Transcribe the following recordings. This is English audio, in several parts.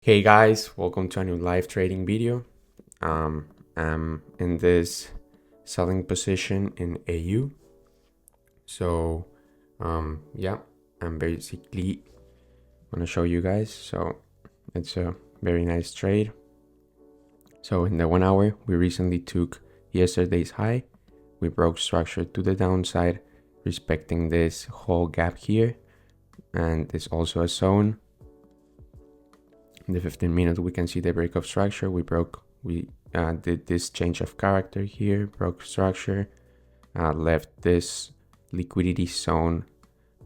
Hey guys, welcome to a new live trading video. I'm in this selling position in AU. So yeah, I'm basically gonna show you guys. So it's a very nice trade. So in the 1 hour, we recently took yesterday's high. We broke structure to the downside, respecting this whole gap here, and it's also a zone. In the 15-minute, we can see the break of structure. We did this change of character here, broke structure, left this liquidity zone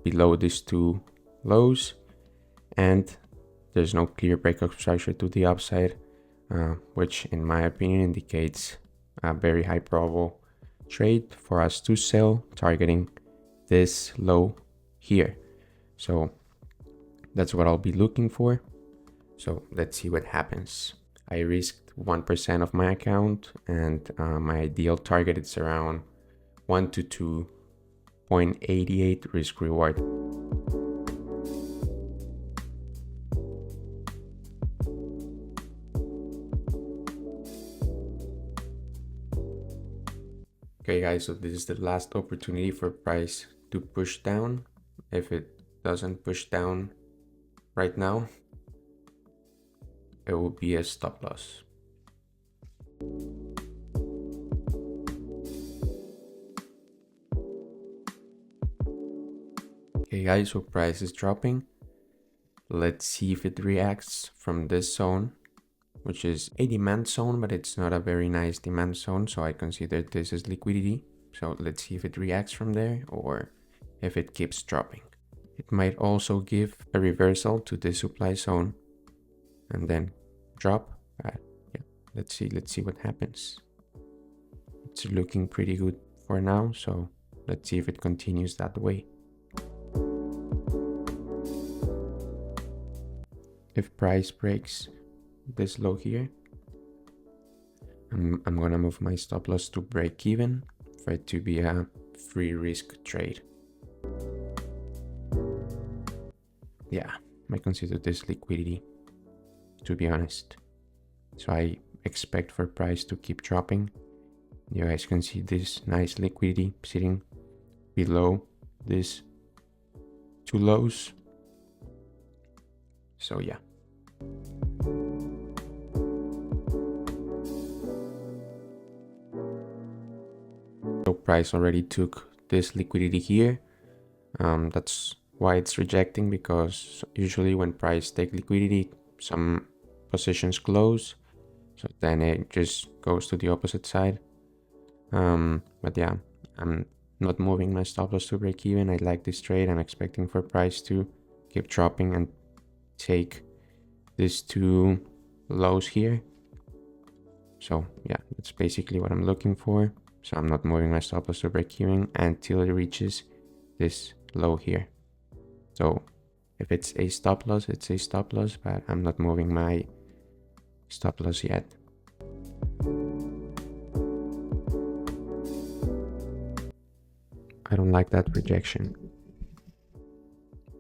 below these two lows, and there's no clear break of structure to the upside, which in my opinion indicates a very high probable trade for us to sell, targeting this low here. So that's what I'll be looking for. So let's see what happens. I risked 1% of my account, and my ideal target is around 1 to 2.88 risk reward. Okay guys, so this is the last opportunity for price to push down. If it doesn't push down right now, it will be a stop loss. Okay guys, so price is dropping. Let's see if it reacts from this zone, which is a demand zone, but it's not a very nice demand zone, so I consider this as liquidity. So let's see if it reacts from there or if it keeps dropping. It might also give a reversal to the supply zone and then drop. Yeah, let's see what happens. It's looking pretty good for now, so let's see if it continues that way. If price breaks this low here, I'm gonna move my stop loss to break even for it to be a free risk trade. Yeah, I consider this liquidity, to be honest. So I expect for price to keep dropping. You guys can see this nice liquidity sitting below these two lows. So yeah. So price already took this liquidity here. That's why it's rejecting, because usually when price take liquidity, some positions close, so then it just goes to the opposite side. But yeah, I'm not moving my stop loss to break even. I like this trade. I'm expecting for price to keep dropping and take these two lows here. So yeah, that's basically what I'm looking for. So I'm not moving my stop loss to break even until it reaches this low here. So if it's a stop loss, it's a stop loss, but I'm not moving my stop loss yet. I don't like that rejection,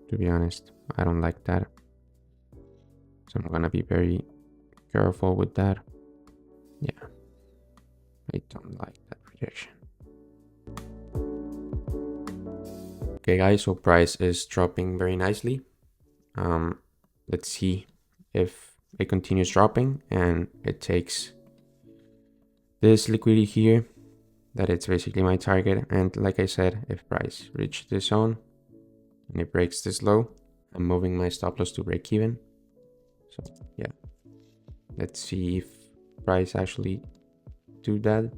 to be honest. I don't like that. So I'm gonna be very careful with that. Yeah, I don't like that rejection. Okay guys, so price is dropping very nicely. Let's see if it continues dropping and it takes this liquidity here, that it's basically my target. And like I said, if price reaches this zone and it breaks this low, I'm moving my stop loss to break even. So yeah, let's see if price actually do that.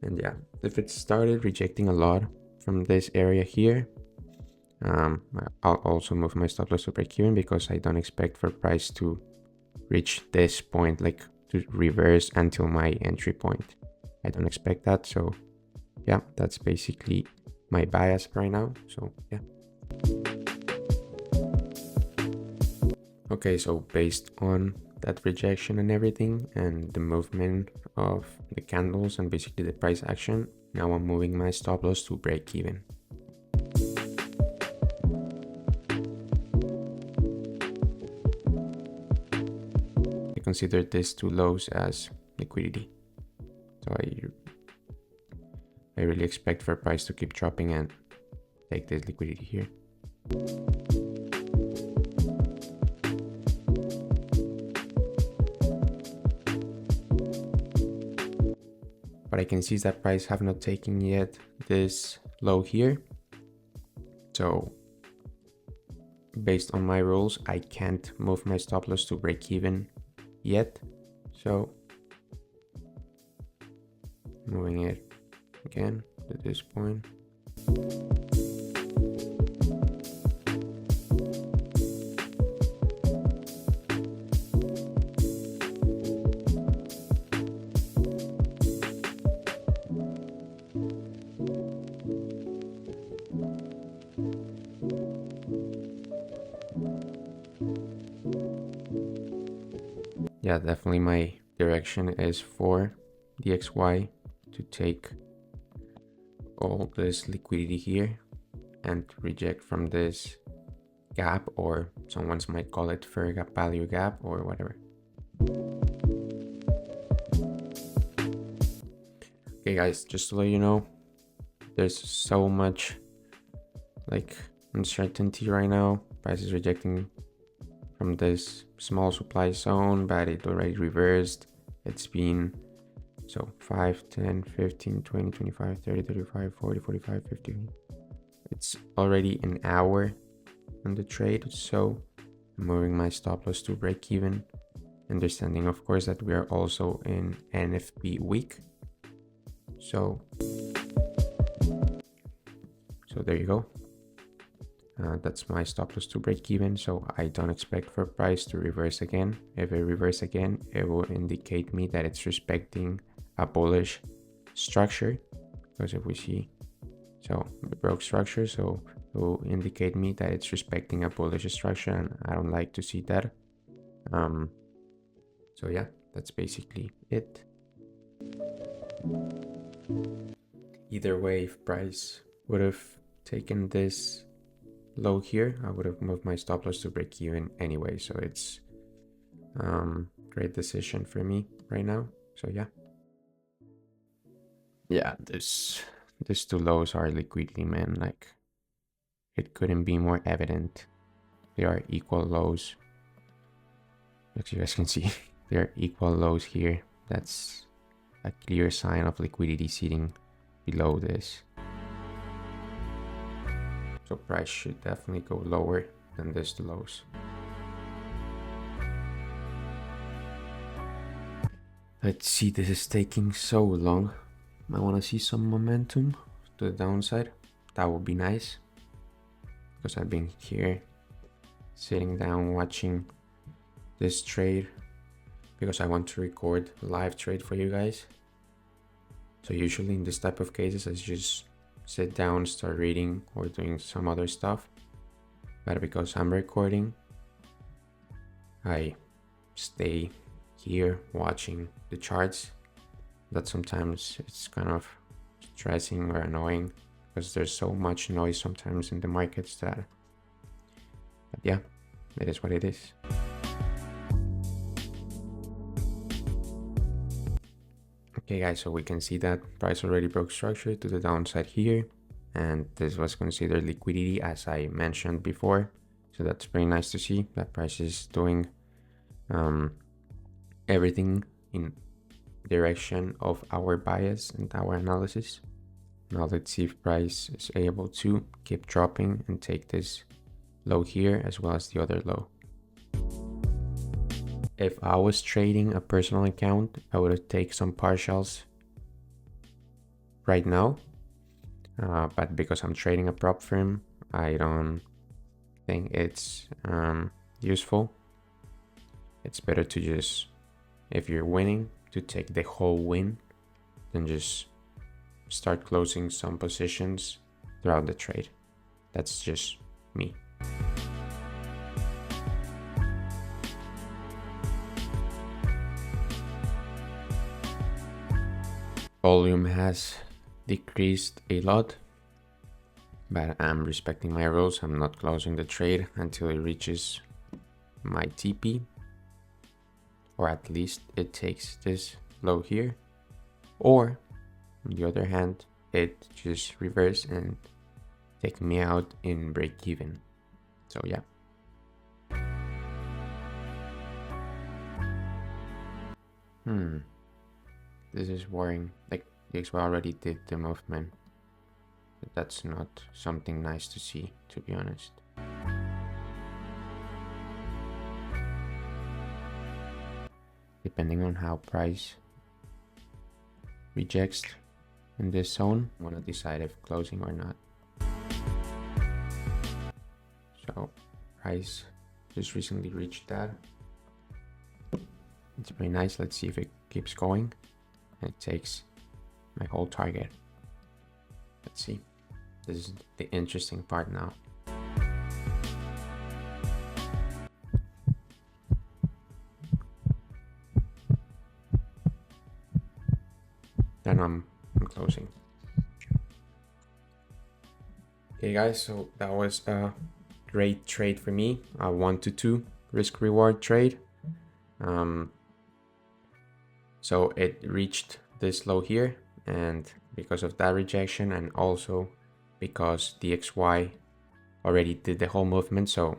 And yeah, if it started rejecting a lot from this area here, I'll also move my stop loss to break even, because I don't expect for price to reach this point, like to reverse until my entry point. I don't expect that. So yeah, that's basically my bias right now. So yeah. Okay, so based on that rejection and everything, and the movement of the candles and basically the price action, now I'm moving my stop loss to break even. consider these two lows as liquidity. So I really expect for price to keep dropping and take this liquidity here. What I can see is that price have not taken yet this low here. So based on my rules, I can't move my stop loss to break even yet. So moving it again to this point. Yeah, definitely my direction is for the XY to take all this liquidity here and reject from this gap, or someone might call it fair gap value gap or whatever. Okay guys, just to let you know, there's so much like uncertainty right now. Price is rejecting from this small supply zone, but it already reversed. It's been so 5, 10, 15, 20, 25, 30, 35, 40, 45, 50. It's already an hour on the trade, so I'm moving my stop loss to break even, understanding of course that we are also in NFP week. So there you go. That's my stop loss to break even. So I don't expect for price to reverse again. If it reverse again, it will indicate me that it's respecting a bullish structure, because if we see, so it broke structure, so it will indicate me that it's respecting a bullish structure, and I don't like to see that. So yeah, that's basically it. Either way, if price would have taken this low here, I would have moved my stop loss to break even anyway. So it's great decision for me right now. So yeah, these two lows are liquidity, man. Like, it couldn't be more evident. They are equal lows. As you guys can see, they are equal lows here. That's a clear sign of liquidity sitting below this. So price should definitely go lower than these two lows. Let's see, this is taking so long. I want to see some momentum to the downside. That would be nice, because I've been here sitting down watching this trade because I want to record live trade for you guys. So usually in this type of cases, I just sit down, start reading or doing some other stuff. But because I'm recording, I stay here watching the charts. That sometimes it's kind of stressing or annoying, because there's so much noise sometimes in the markets that, but yeah, it is what it is. Okay guys, so we can see that price already broke structure to the downside here, and this was considered liquidity as I mentioned before. So that's very nice to see that price is doing everything in direction of our bias and our analysis. Now let's see if price is able to keep dropping and take this low here as well as the other low. If I was trading a personal account, I would have taken some partials right now, but because I'm trading a prop firm, I don't think it's useful. It's better to just, if you're winning, to take the whole win than just start closing some positions throughout the trade. That's just me. Volume has decreased a lot, but I'm respecting my rules. I'm not closing the trade until it reaches my TP. or at least it takes this low here, or on the other hand, it just reverse and take me out in break even. So yeah. This is worrying. Like the XY already did the movement. But that's not something nice to see, to be honest. Depending on how price rejects in this zone, I'm gonna decide if closing or not. So price just recently reached that. It's pretty nice. Let's see if it keeps going and it takes my whole target. Let's see. This is the interesting part now. Then I'm closing. Okay guys, so that was a great trade for me, a 1-2 risk reward trade. So it reached this low here, and because of that rejection, and also because the XY already did the whole movement, so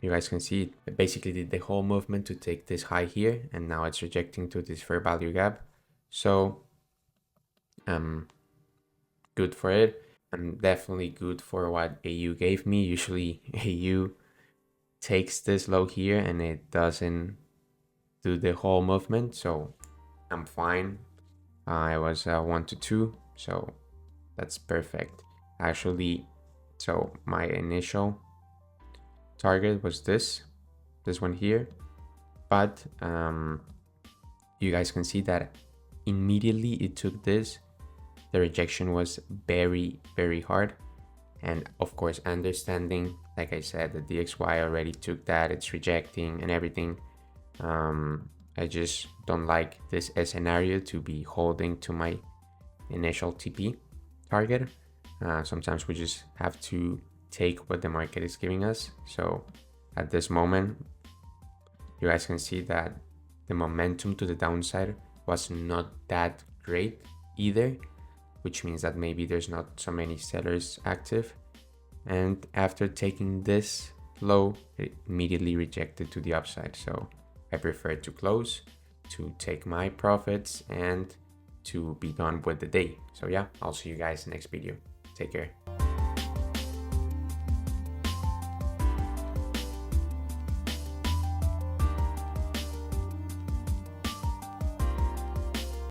you guys can see it basically did the whole movement to take this high here, and now it's rejecting to this fair value gap. So good for it, and definitely good for what AU gave me. Usually AU takes this low here and it doesn't do the whole movement, so I'm fine. I was 1-2, so that's perfect. Actually, so my initial target was this one here, but you guys can see that immediately it took this. The rejection was very, very hard, and of course understanding, like I said, that the XY already took that, it's rejecting and everything. I just don't like this scenario to be holding to my initial TP target. Sometimes we just have to take what the market is giving us. So at this moment, you guys can see that the momentum to the downside was not that great either, which means that maybe there's not so many sellers active. And after taking this low, it immediately rejected to the upside. So I prefer to close, to take my profits, and to be done with the day. So yeah, I'll see you guys next video. Take care.